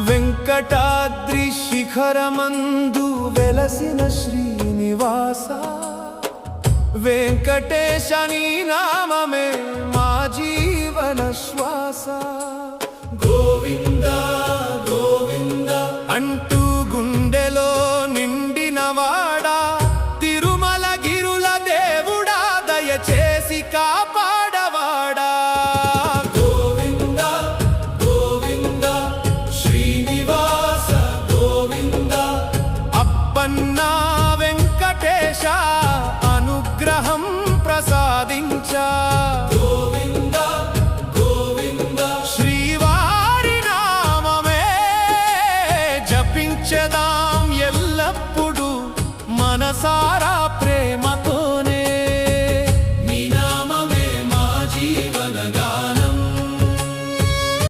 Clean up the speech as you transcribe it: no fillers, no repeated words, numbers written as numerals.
వెంకటాద్రి శిఖరమందు వెలసిన శ్రీనివాస వెంకటేశ నీ నామమే మా జీవన శ్వాస గోవింద గోవింద అంటూ గుండెలో నిండినవాడా తిరుమల గిరుల దేవుడా దయచేసి కాపాడవాడా గోవింద గోవింద శ్రీనివాస గోవింద అప్పన్నా వెంకటేశ అనుగ్రహం ప్రసాదించా గోవింద గోవింద శ్రీవారి నామమే జపించెదా